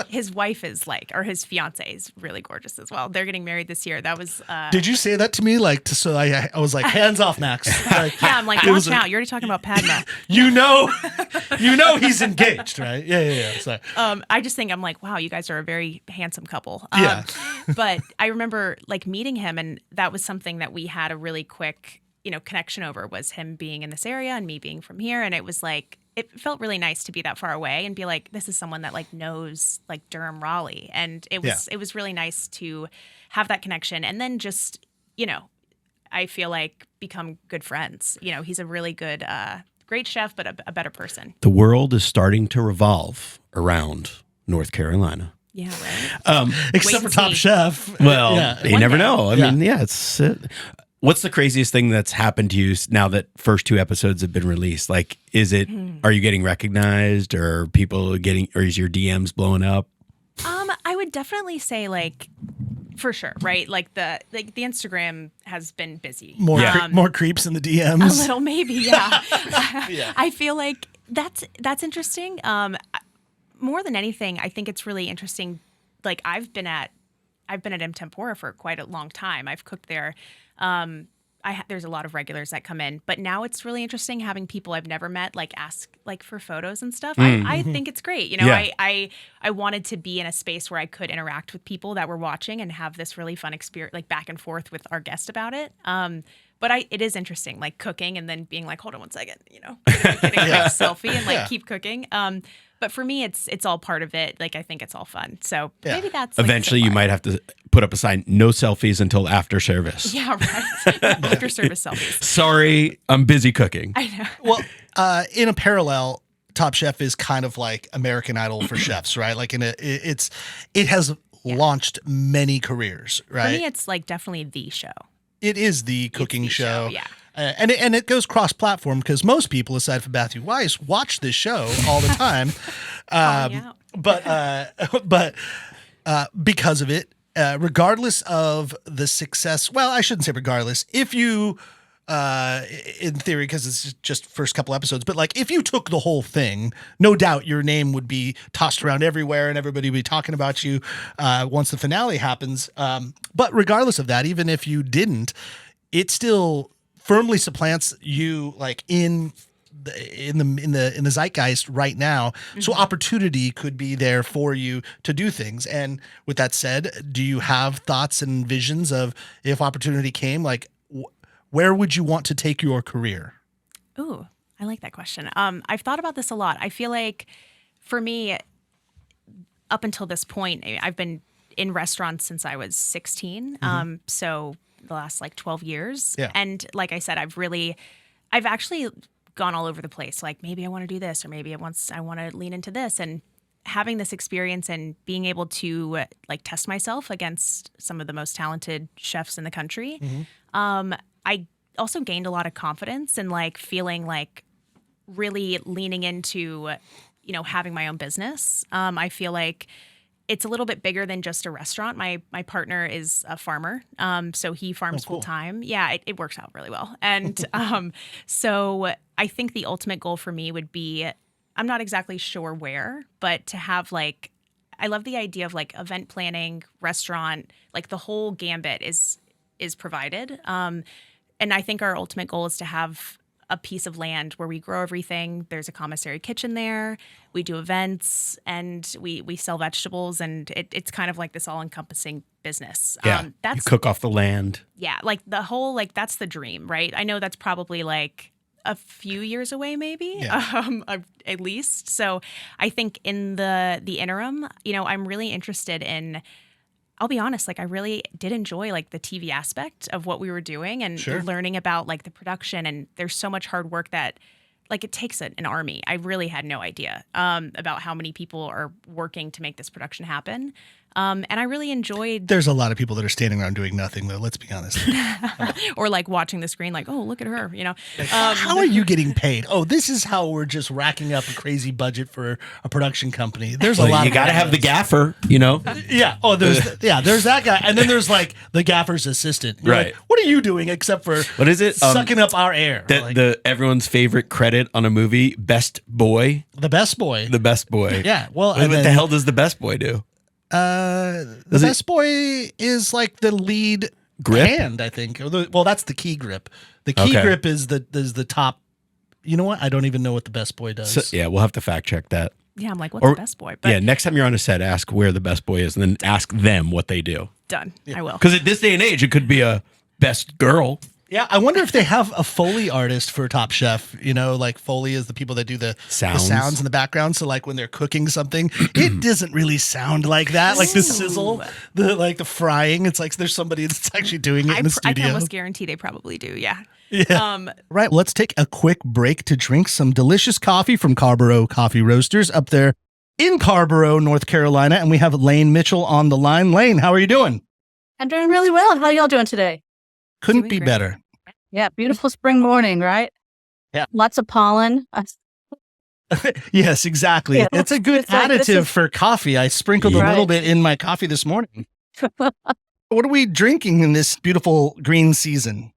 his wife is or his fiance is really gorgeous as well. They're getting married this year. That was Did you say that to me? So I was like, hands off, Max. Yeah, I'm like, watch out. You're already talking about Padma. you know he's engaged, right? Yeah. So I just think I'm like, wow, you guys are a very handsome couple. Yeah. But I remember like meeting him, and that was something that we had a really quick connection over, was him being in this area and me being from here. And it was like, it felt really nice to be that far away and be like, this is someone that like knows like Durham, Raleigh. And it was really nice to have that connection. And then just, I feel like become good friends. He's a really good, great chef, but a better person. The world is starting to revolve around North Carolina. Yeah, right. Except for Top Chef. Well, you never know. I mean, it's what's the craziest thing that's happened to you now that first 2 episodes have been released? Like, are you getting recognized, or or is your DMs blowing up? I would definitely say like, for sure, right? Like the Instagram has been busy. More creeps in the DMs. A little, maybe, yeah. I feel like that's interesting. More than anything, I think it's really interesting. Like I've been at M Tempura for quite a long time. I've cooked there. There's a lot of regulars that come in, but now it's really interesting having people I've never met like ask like for photos and stuff. I think it's great. I wanted to be in a space where I could interact with people that were watching and have this really fun experience, like back and forth with our guest about it. But it is interesting, like cooking and then being like, hold on one second, getting a selfie and like keep cooking. But for me, it's all part of it. Like, I think it's all fun. So maybe that's like, eventually you might have to put up a sign, no selfies until after service. Yeah, right. After service selfies. Sorry, I'm busy cooking. I know. Well, in a parallel, Top Chef is kind of like American Idol for chefs, right? Like it has launched many careers, right? For me, it's like definitely the show. It is the cooking show. Yeah. And it goes cross-platform because most people, aside from Matthew Weiss, watch this show all the time. But because of it, regardless of the success, well, I shouldn't say regardless. If you, in theory, because it's just first couple episodes, but like if you took the whole thing, no doubt your name would be tossed around everywhere and everybody would be talking about you once the finale happens. But regardless of that, even if you didn't, it still firmly supplants you like in the zeitgeist right now. Mm-hmm. So opportunity could be there for you to do things. And with that said, do you have thoughts and visions of if opportunity came, like where would you want to take your career? Ooh, I like that question. I've thought about this a lot. I feel like for me, up until this point, I've been in restaurants since I was 16. So the last like 12 years. Yeah. And like I said, I've actually gone all over the place. Like maybe I want to do this, or maybe I want to lean into this. And having this experience and being able to like test myself against some of the most talented chefs in the country, I also gained a lot of confidence and like feeling like really leaning into, having my own business. I feel like it's a little bit bigger than just a restaurant. My partner is a farmer, so he farms full time. Yeah, it works out really well. And so I think the ultimate goal for me would be, I'm not exactly sure where, but to have like, I love the idea of like event planning, restaurant, like the whole gambit is provided. And I think our ultimate goal is to have a piece of land where we grow everything. There's a commissary kitchen there. We do events and we sell vegetables, and it's kind of like this all-encompassing business. Yeah, you cook off the land. Yeah, like the whole, like that's the dream, right? I know that's probably like a few years away, maybe, at least. So I think in the interim, I'm really interested in, I'll be honest, like I really did enjoy like the TV aspect of what we were doing and learning about like the production. And there's so much hard work that like it takes an army. I really had no idea about how many people are working to make this production happen. And I really enjoyed. There's a lot of people that are standing around doing nothing, though. Let's be honest. Or like watching the screen, like, oh, look at her. How are you getting paid? Oh, this is how we're just racking up a crazy budget for a production company. There's a lot. You got to have the gaffer, Yeah. Oh, there's that guy, and then there's like the gaffer's assistant. You're right. Like, what are you doing except for what is it? Sucking up our air. The everyone's favorite credit on a movie, best boy. The best boy. The best boy. Yeah. Well, what the hell does the best boy do? The best boy is like the lead grip hand, I think. Well, that's the key grip. The key grip is the top. You know what? I don't even know what the best boy does. So, yeah, we'll have to fact check that. Yeah, I'm like, what's the best boy? But yeah, next time you're on a set, ask where the best boy is, and then ask them what they do. Done. I will. Because at this day and age, it could be a best girl. Yeah, I wonder if they have a Foley artist for Top Chef. Like Foley is the people that do the sounds in the background. So like when they're cooking something, it doesn't really sound like that. Like the sizzle, the frying. It's like there's somebody that's actually doing it in the studio. I can almost guarantee they probably do. Yeah. Yeah. Right. Let's take a quick break to drink some delicious coffee from Carborough Coffee Roasters up there in Carborough, North Carolina. And we have Lane Mitchell on the line. Lane, how are you doing? I'm doing really well. How are y'all doing today? Couldn't be better. Yeah, beautiful spring morning, right? Yeah. Lots of pollen. Yes, exactly. Yeah, it's a good additive for coffee. I sprinkled a little bit in my coffee this morning. What are we drinking in this beautiful green season?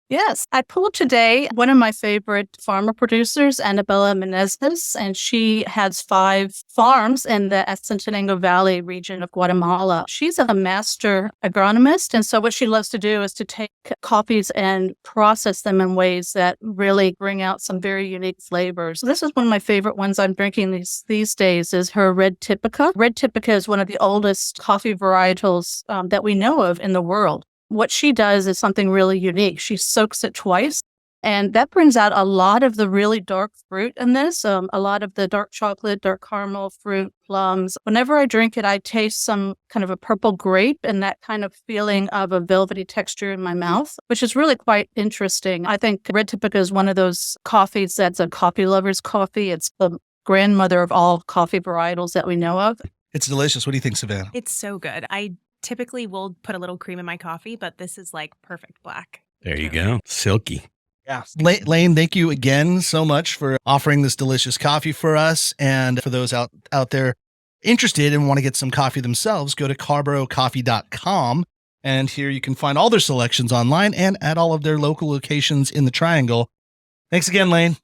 Yes, I pulled today one of my favorite farmer producers, Annabella Menezes, and she has 5 farms in the Asuntenango Valley region of Guatemala. She's a master agronomist, and so what she loves to do is to take coffees and process them in ways that really bring out some very unique flavors. This is one of my favorite ones I'm drinking these days is her Red Typica. Red Typica is one of the oldest coffee varietals that we know of in the world. What she does is something really unique. She soaks it twice, and that brings out a lot of the really dark fruit in this, a lot of the dark chocolate, dark caramel, fruit, plums. Whenever I drink it, I taste some kind of a purple grape and that kind of feeling of a velvety texture in my mouth, which is really quite interesting. I think Red Typica is one of those coffees that's a coffee lover's coffee. It's the grandmother of all coffee varietals that we know of. It's delicious. What do you think, Savannah? It's so good. I typically will put a little cream in my coffee, but this is like perfect black. There you go. Silky. Yeah. Lane, thank you again so much for offering this delicious coffee for us. And for those out there interested and want to get some coffee themselves, go to carboroughcoffee.com. And here you can find all their selections online and at all of their local locations in the Triangle. Thanks again, Lane.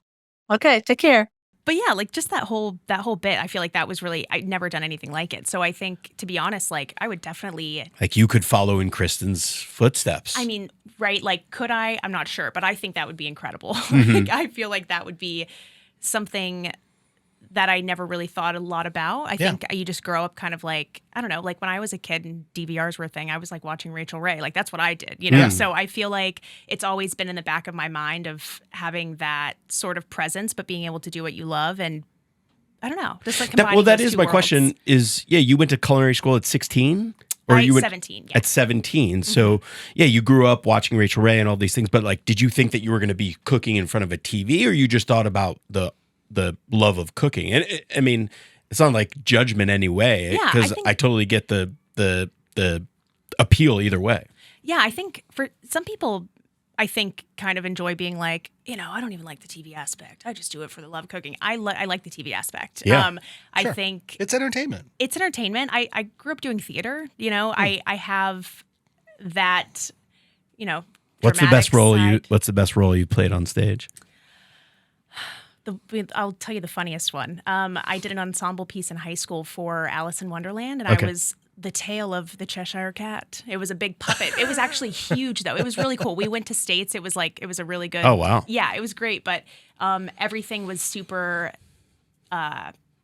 Okay, take care. But yeah, like just that whole bit, I feel like that was really, I'd never done anything like it. So I think, to be honest, like I would definitely. Like you could follow in Kristen's footsteps. I mean, right? Like, could I? I'm not sure, but I think that would be incredible. Like, I feel like that would be something that I never really thought a lot about. I think you just grow up kind of like, I don't know, like when I was a kid and DVRs were a thing, I was like watching Rachel Ray. Like that's what I did, you know? Yeah. So I feel like it's always been in the back of my mind of having that sort of presence, but being able to do what you love. And I don't know, just like combining that those is two my worlds. question is, you went to culinary school at 16? Or you went 17, yeah. At 17. So, you grew up watching Rachel Ray and all these things, but like, did you think that you were going to be cooking in front of a TV, or you just thought about the love of cooking? And I mean, it's not like judgment anyway, Yeah, because I totally get the appeal either way. Yeah, I think for some people, I think kind of enjoy being like, I don't even like the TV aspect. I just do it for the love of cooking. I like the TV aspect. Yeah. I think It's entertainment. it's entertainment. I grew up doing theater. I have that. What's the dramatic best role side. What's the best role you played on stage? I'll tell you the funniest one. I did an ensemble piece in high school for Alice in Wonderland, and Okay. I was the tail of the Cheshire Cat. It was a big puppet. It was actually huge, though. It was really cool. We went to States. It was a really good. Oh, wow. Yeah, it was great, but everything was super.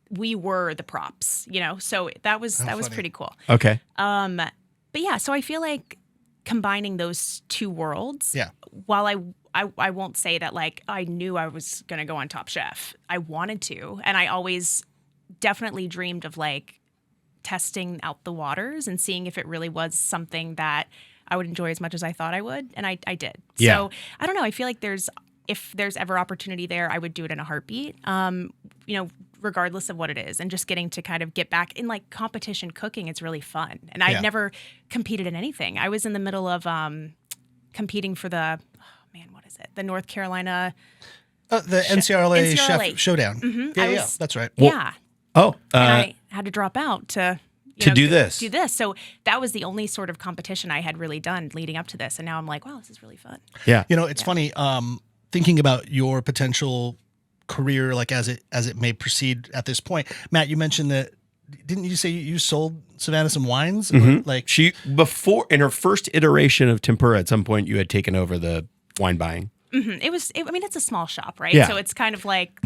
We were the props, so that was funny. pretty cool. Okay. But yeah, so I feel like combining those two worlds. Yeah. While I won't say that like I knew I was going to go on Top Chef. I wanted to, and I always definitely dreamed of like testing out the waters and seeing if it really was something that I would enjoy as much as I thought I would, and I did. Yeah. So I don't know. I feel like if there's ever opportunity there, I would do it in a heartbeat. Regardless of what it is, and just getting to kind of get back in like competition cooking, it's really fun. And I'd never competed in anything. I was in the middle of competing for what is it? The North Carolina. The NCRLA Chef NCRLA. Showdown. Mhm. Yeah, that's right. Yeah. Oh, And I had to drop out to do this. Do this. So that was the only sort of competition I had really done leading up to this. And now I'm like, wow, this is really fun. yeah. It's funny thinking about your potential career, like as it may proceed at this point. Matt, you mentioned that, didn't you say you sold Savannah some wines? Like She before in her first iteration of tempura, at some point you had taken over the wine buying. Mm-hmm. It's a small shop, right? Yeah. So it's kind of like,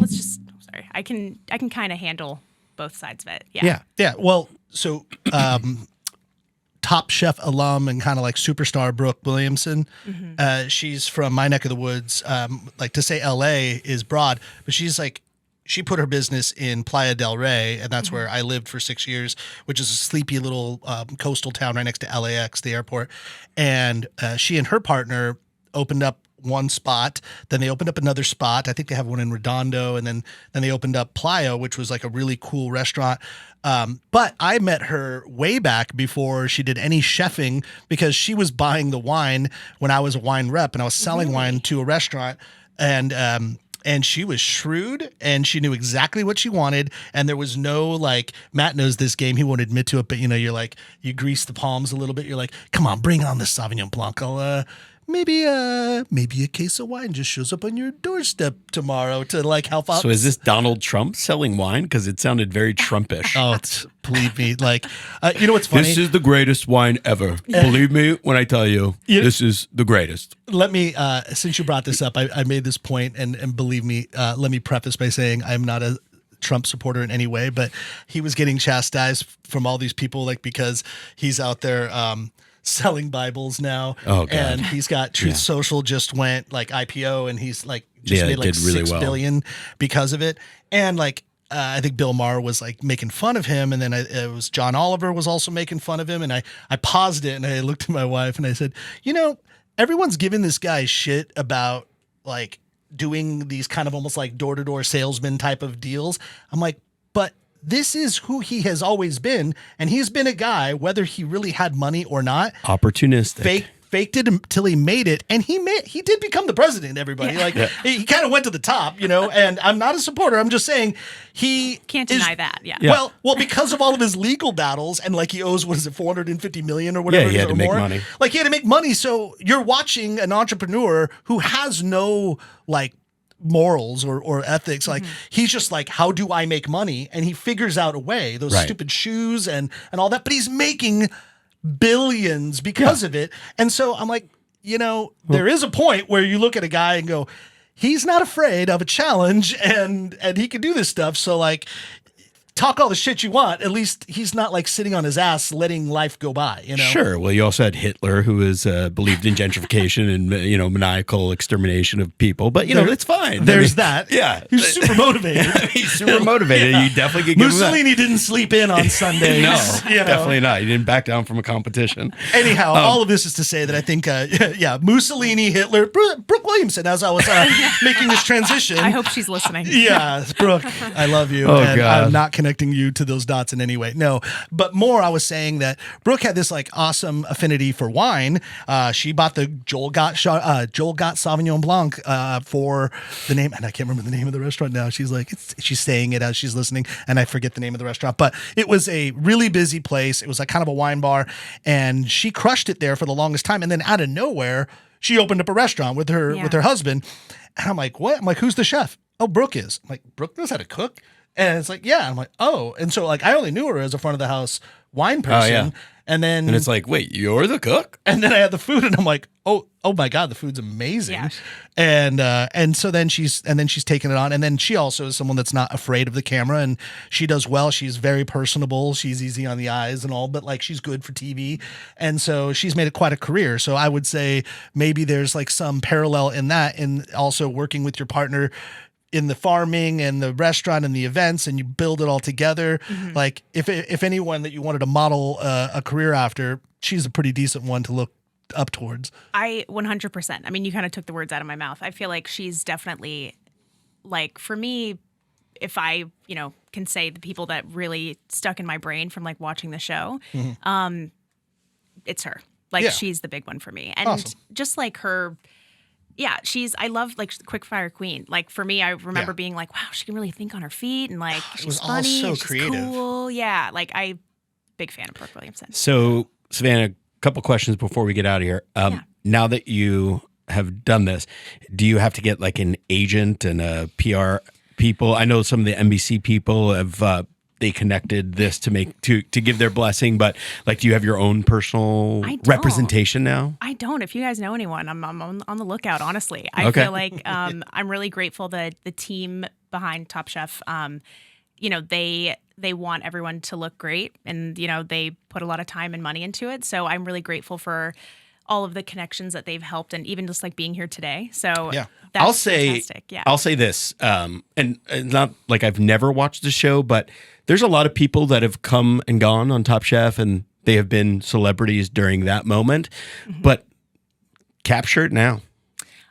I can kind of handle both sides of it. Yeah. Yeah. Yeah. Well, so Top Chef alum and kind of like superstar Brooke Williamson. She's from my neck of the woods. Like to say LA is broad, but she put her business in Playa del Rey, and that's where I lived for 6 years, which is a sleepy little coastal town right next to LAX, the airport. And she and her partner opened up one spot, then they opened up another spot. I think they have one in Redondo, and then they opened up Playa, which was like a really cool restaurant. But I met her way back before she did any chefing, because she was buying the wine when I was a wine rep, and I was selling wine to a restaurant, and she was shrewd, and she knew exactly what she wanted. And there was no like, Matt knows this game. He won't admit to it, but you're like, you grease the palms a little bit. You're like, come on, bring on the Sauvignon Blanc. I'll, maybe a case of wine just shows up on your doorstep tomorrow to like help out. So is this Donald Trump selling wine? Because it sounded very Trumpish. Believe me, like, you know what's funny? This is the greatest wine ever. Believe me when I tell you, this is the greatest. Let me, since you brought this up, I made this point, and believe me, let me preface by saying I'm not a Trump supporter in any way, but he was getting chastised from all these people, like, because he's out there selling Bibles now. Oh, God. And he's got Truth Social just went like IPO, and he's like just made like did really $6 well. billion because of it. And like, I think Bill Maher was like making fun of him, and then it was John Oliver was also making fun of him, and I paused it and I looked at my wife and I said, everyone's giving this guy shit about like doing these kind of almost like door-to-door salesman type of deals. I'm like, but this is who he has always been, and he's been a guy, whether he really had money or not, Opportunistic. faked it until he made it, and he did become the president. Everybody he kind of went to the top, And I'm not a supporter. I'm just saying he Can't deny that. Yeah. Well, because of all of his legal battles, and like he owes $450 million or whatever. Yeah, he had or to make more. money. Like he had to make money. So you're watching an entrepreneur who has no like morals or ethics. Like he's just like, how do I make money? And he figures out a way. Those Right. stupid shoes and all that. But he's making billions because of it. And so I'm like, there is a point where you look at a guy and go, he's not afraid of a challenge, and he can do this stuff. So like, talk all the shit you want. At least he's not like sitting on his ass letting life go by, you know? Sure. Well, you also had Hitler, who is believed in gentrification and, maniacal extermination of people. But, it's fine. There's that. Yeah. He's super motivated. He's super motivated. Yeah. You definitely could give him that. Mussolini didn't sleep in on Sundays. No, definitely not. He didn't back down from a competition. Anyhow, all of this is to say that I think, Mussolini, Hitler, Brooke Williamson, as I was making this transition. I hope she's listening. Yeah, Brooke, I love you. Oh, and God. I'm not connecting you to those dots in any way. No, but more, I was saying that Brooke had this like awesome affinity for wine. She bought the Joel Gott Sauvignon Blanc for the name, and I can't remember the name of the restaurant now. She's like, she's saying it as she's listening, and I forget the name of the restaurant, but it was a really busy place. It was like kind of a wine bar, and she crushed it there for the longest time. And then out of nowhere, she opened up a restaurant with her husband. And I'm like, what? I'm like, who's the chef? Oh, Brooke is. I'm like, Brooke knows how to cook? And it's like, yeah. I'm like, oh. And so like, I only knew her as a front of the house wine person. yeah. And then. And it's like, wait, you're the cook? And then I had the food and I'm like, oh my God, the food's amazing. Yeah. And so then she's taken it on. And then she also is someone that's not afraid of the camera, and she does well. She's very personable. She's easy on the eyes and all, but like she's good for TV. And so she's made it quite a career. So I would say maybe there's like some parallel in that, and also working with your partner in the farming and the restaurant and the events, and you build it all together. Mm-hmm. Like if anyone that you wanted to model a career after, she's a pretty decent one to look up towards. I 100%. I mean, you kind of took the words out of my mouth. I feel like she's definitely, like, for me, if I, can say the people that really stuck in my brain from like watching the show, it's her. Like, she's the big one for me. And awesome. Just like her. Yeah, I love like quick fire queen. Like for me, I remember being like, wow, she can really think on her feet, and like she's funny, all so she's creative. cool. Yeah, like big fan of Brooke Williamson. So, Savannah, a couple questions before we get out of here. Now that you have done this, do you have to get like an agent and a PR people? I know some of the NBC people have they connected this to give their blessing, but like, do you have your own personal representation now? I don't. If you guys know anyone, I'm on the lookout. Honestly, I feel like I'm really grateful that the team behind Top Chef, they want everyone to look great, and they put a lot of time and money into it. So I'm really grateful for all of the connections that they've helped, and even just like being here today. So that's fantastic. Yeah. I'll say this, and not like I've never watched the show, but there's a lot of people that have come and gone on Top Chef, and they have been celebrities during that moment, but capture it now.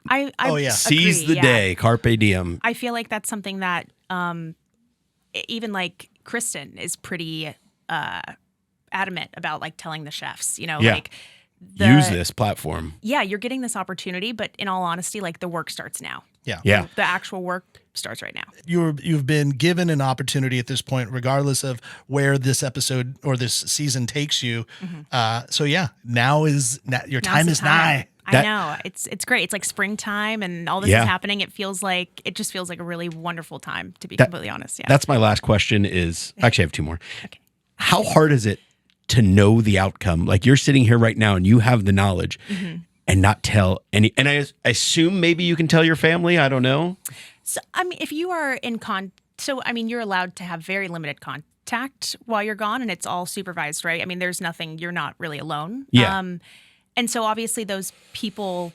I Seize agree, the day, carpe diem. I feel like that's something that even like Kristen is pretty adamant about, like telling the chefs, like use this platform. Yeah, you're getting this opportunity, but in all honesty, like the work starts now. Yeah. The actual work starts right now. You've been given an opportunity at this point, regardless of where this episode or this season takes you. So now your time is nigh. I know. It's great. It's like springtime and all this is happening. It just feels like a really wonderful time, to be completely honest. Yeah. That's my last question is, actually I have two more. Okay. How hard is it to know the outcome? Like, you're sitting here right now and you have the knowledge and not tell any, and I assume maybe you can tell your family. I don't know. So, I mean, if you are you're allowed to have very limited contact while you're gone, and it's all supervised, right? I mean, there's nothing, you're not really alone. Yeah. And so obviously those people,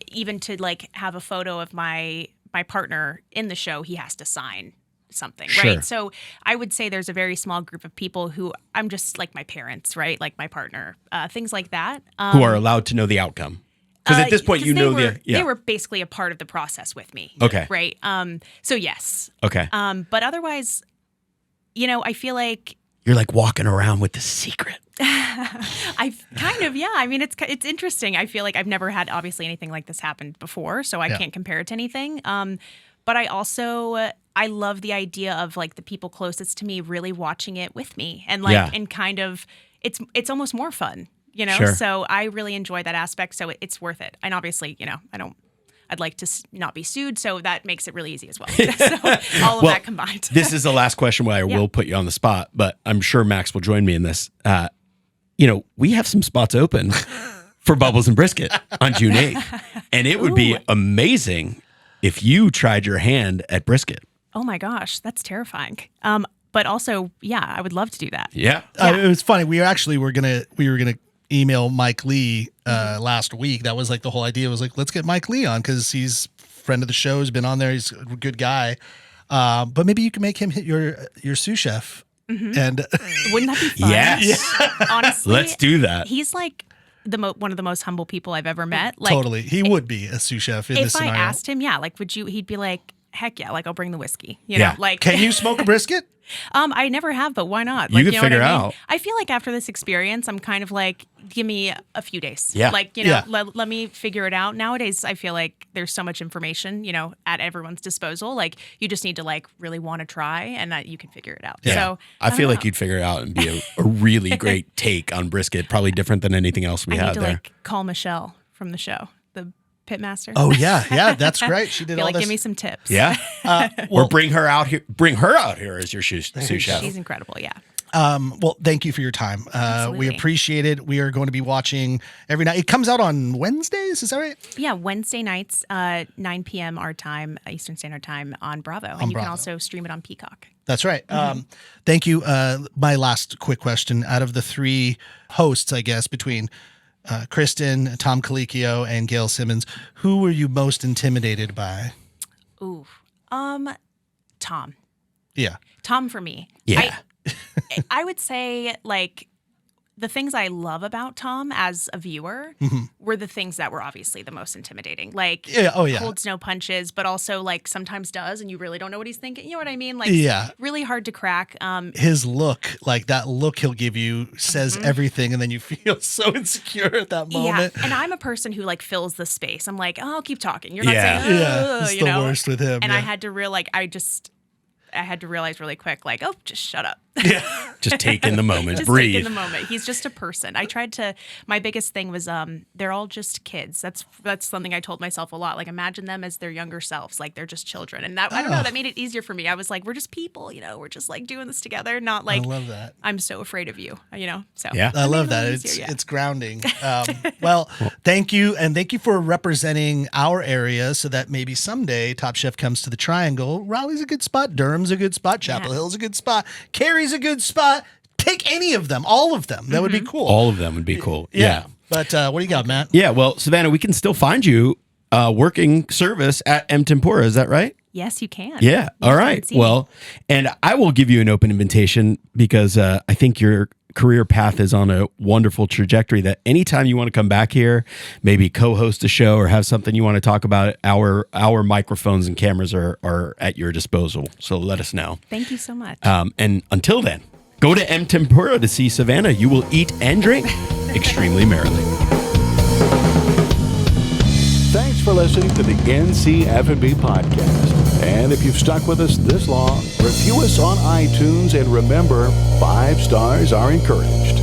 even to like have a photo of my partner in the show, he has to sign something, sure. right? So I would say there's a very small group of people who I'm just like my parents, right? Like my partner, things like that. Who are allowed to know the outcome. Because at this point, they were basically a part of the process with me. Okay. Right. So yes. Okay. But otherwise, I feel like you're like walking around with the secret. I kind of, yeah. I mean, it's interesting. I feel like I've never had obviously anything like this happen before, so I can't compare it to anything. But I also I love the idea of like the people closest to me really watching it with me, and like and kind of it's almost more fun, Sure. So I really enjoy that aspect. So it's worth it. And obviously, I'd like to not be sued, so that makes it really easy as well. So all of that combined. This is the last question where I will put you on the spot, but I'm sure Max will join me in this. We have some spots open for Bubbles and Brisket on June 8th, and it would be amazing if you tried your hand at brisket. Oh my gosh, that's terrifying. But also, yeah, I would love to do that. Yeah. It was funny. We were gonna email Mike Lee last week. That was like the whole idea. Was like, let's get Mike Lee on because he's a friend of the show. He's been on there. He's a good guy. But maybe you can make him hit your sous chef. And wouldn't that be fun? Yes. Honestly, Let's do that. He's like one of the most humble people I've ever met. Like, totally, he would be a sous chef in this if I scenario. asked him, yeah, like, would you? He'd be like, heck yeah, like I'll bring the whiskey. You Yeah. know, like, Can you smoke a brisket? I never have, but why not? You Like, could know figure what I mean? out. I feel like after this experience, I'm kind of like, give me a few days. Yeah. Like, let me figure it out. Nowadays, I feel like there's so much information, at everyone's disposal. Like, you just need to like really want to try, and that you can figure it out. Yeah. So I feel don't like know. you'd figure it out and be a really great take on brisket, probably different than anything else we I need had to there. like call Michelle from the show, the pitmaster. Oh yeah, that's great. She did Be all like, this. give me some tips. Yeah. Well, or bring her out here. Bring her out here as your sous chef. She's incredible. Yeah. well, thank you for your time. We Absolutely. appreciate it. We are going to be watching every night. It comes out on Wednesdays. Is that right? Yeah, Wednesday nights, 9 p.m. our time, Eastern Standard Time on Bravo. And you Bravo. can also stream it on Peacock. That's right. Thank you. My last quick question: out of the three hosts, I guess between Kristen, Tom Colicchio, and Gail Simmons, who were you most intimidated by? Ooh. Tom. Yeah. Tom for me. Yeah. I would say like the things I love about Tom as a viewer were the things that were obviously the most intimidating. Like Yeah. Oh yeah. holds no punches, but also like sometimes does, and you really don't know what he's thinking. You know what I mean? Like Yeah. really hard to crack. His look, like that look he'll give you, says everything, and then you feel so insecure at that moment. Yeah, and I'm a person who like fills the space. I'm like, oh, I'll keep talking. You're not Yeah. saying, Yeah, it's you the know? worst with him. And yeah. I had to realize really quick, like, oh, just shut up. Just take in the moment. Just Breathe. take in the moment. He's just a person. I tried to. My biggest thing was, they're all just kids. That's something I told myself a lot. Like, imagine them as their younger selves, like they're just children. And that I don't know. That made it easier for me. I was like, we're just people. We're just like doing this together. Not like I love that. I'm so afraid of you. So Yeah. I it made love it that. a little It's easier, yeah. it's grounding. Well, thank you, and thank you for representing our area, so that maybe someday Top Chef comes to the Triangle. Raleigh's a good spot. Durham's a good spot. Chapel Yeah. Hill's a good spot. Cary's a good spot. Pick any of them, all of them. That would be cool. All of them would be cool. Yeah. But what do you got, Matt? Yeah. Well, Savannah, we can still find you working service at M Tempura. Is that right? Yes, you can. Yeah. You All can right. see me. Well, and I will give you an open invitation because I think your career path is on a wonderful trajectory that anytime you want to come back here, maybe co-host a show or have something you want to talk about, our microphones and cameras are at your disposal. So let us know. Thank you so much. And until then, go to M Tempura to see Savannah. You will eat and drink extremely merrily. Thanks for listening to the NC-F&B podcast. And if you've stuck with us this long, review us on iTunes, and remember, 5 stars are encouraged.